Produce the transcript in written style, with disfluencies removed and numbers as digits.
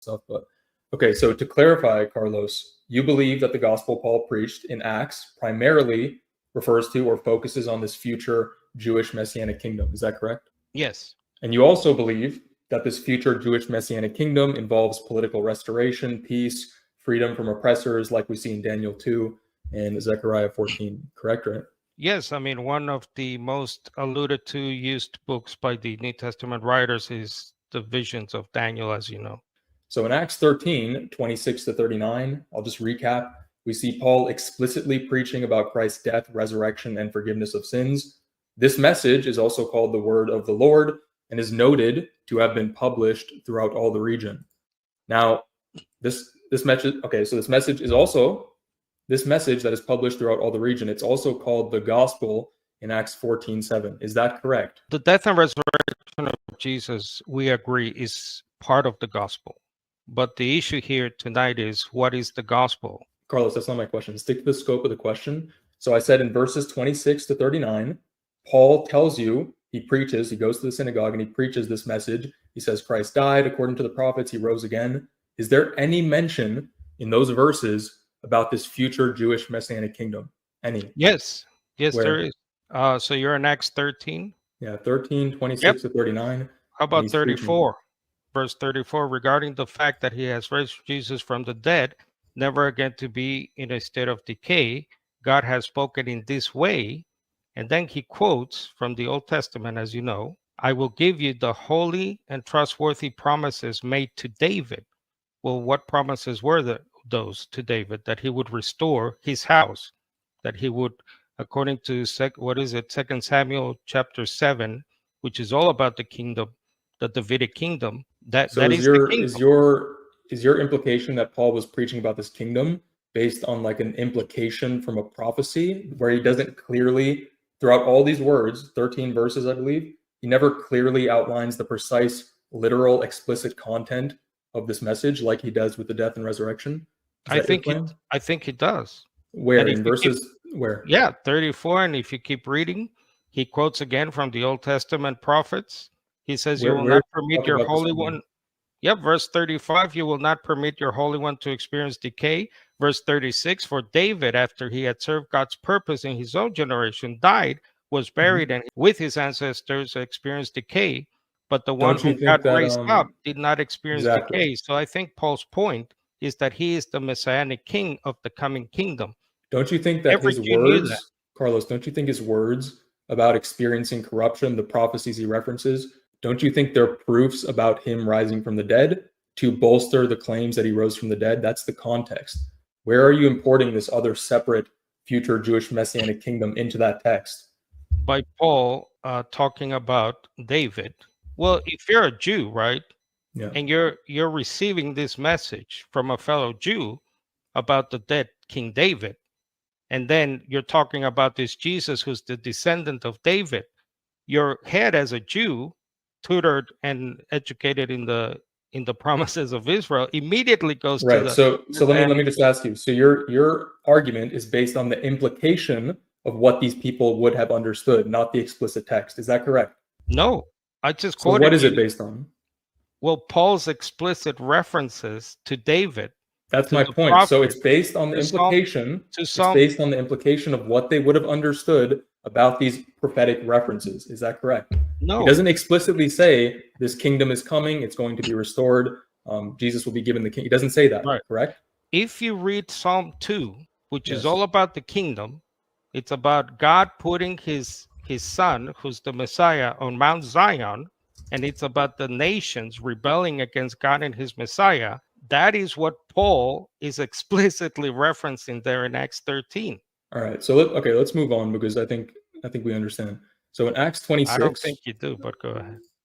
stuff. But okay, so to clarify, Carlos, you believe that the gospel Paul preached in Acts primarily refers to or focuses on this future Jewish messianic kingdom. Is that correct? Yes. And you also believe that this future Jewish messianic kingdom involves political restoration, peace, freedom from oppressors, like we see in Daniel 2 and Zechariah 14. Correct, right? Yes, I mean, one of the most alluded to, used books by the New Testament writers is the visions of Daniel, as you know. So in Acts 13, 26 to 39, I'll just recap. We see Paul explicitly preaching about Christ's death, resurrection, and forgiveness of sins. This message is also called the Word of the Lord and is noted to have been published throughout all the region. Now, this message, okay, so this message that is published throughout all the region, it's also called the gospel in Acts 14:7. Is that correct? The death and resurrection of Jesus, we agree, is part of the gospel. But the issue here tonight is, what is the gospel? Carlos, that's not my question. Stick to the scope of the question. So I said in verses 26 to 39, Paul tells you, he goes to the synagogue and he preaches this message. He says Christ died according to the prophets, he rose again. Is there any mention in those verses about this future Jewish messianic kingdom? Any? Yes. Yes, Where? there is. So you're in Acts 13? Yeah, 13, 26 to 39. How about 34? Verse 34, regarding the fact that he has raised Jesus from the dead, never again to be in a state of decay, God has spoken in this way. And then he quotes from the Old Testament, as you know, I will give you the holy and trustworthy promises made to David. Well, what promises were those to David? That he would restore his house, that he would, according to 2 Samuel chapter 7, which is all about the kingdom, the Davidic kingdom. That is the kingdom. Is your implication that Paul was preaching about this kingdom based on like an implication from a prophecy where he doesn't clearly, throughout all these words, 13 verses, I believe, he never clearly outlines the precise, literal, explicit content of this message like he does with the death and resurrection? I think he does. Where in verses? Where? Yeah, 34. And if you keep reading, he quotes again from the Old Testament prophets. He says, you will not permit your Holy One. Yep, verse 35, you will not permit your Holy One to experience decay. Verse 36, for David, after he had served God's purpose in his own generation, died, was buried, and with his ancestors experienced decay. But the one who God raised up did not experience decay. So I think Paul's point is that he is the messianic king of the coming kingdom. Don't you think that his words, Carlos, don't you think his words about experiencing corruption, the prophecies he references, don't you think they're proofs about him rising from the dead to bolster the claims that he rose from the dead? That's the context. Where are you importing this other separate future Jewish messianic kingdom into that text? By Paul talking about David. Well, if you're a Jew, right, and you're receiving this message from a fellow Jew about the dead King David, and then you're talking about this Jesus who's the descendant of David, your head as a Jew, tutored and educated in the promises of Israel, immediately goes to the so let me just ask you. So your argument is based on the implication of what these people would have understood, not the explicit text. Is that correct? No, I just quoted. So what is it based on? Well, Paul's explicit references to David. That's my point. So it's based on the implication. It's based on the implication of what they would have understood about these prophetic references. Is that correct? No. He doesn't explicitly say this kingdom is coming, it's going to be restored, Jesus will be given the kingdom. He doesn't say that, correct? If you read Psalm 2, which is all about the kingdom, it's about God putting his son, who's the Messiah, on Mount Zion, and it's about the nations rebelling against God and his Messiah. That is what Paul is explicitly referencing there in Acts 13. All right. So let's move on, because I think we understand. So in Acts 26, I don't think you do, but go ahead.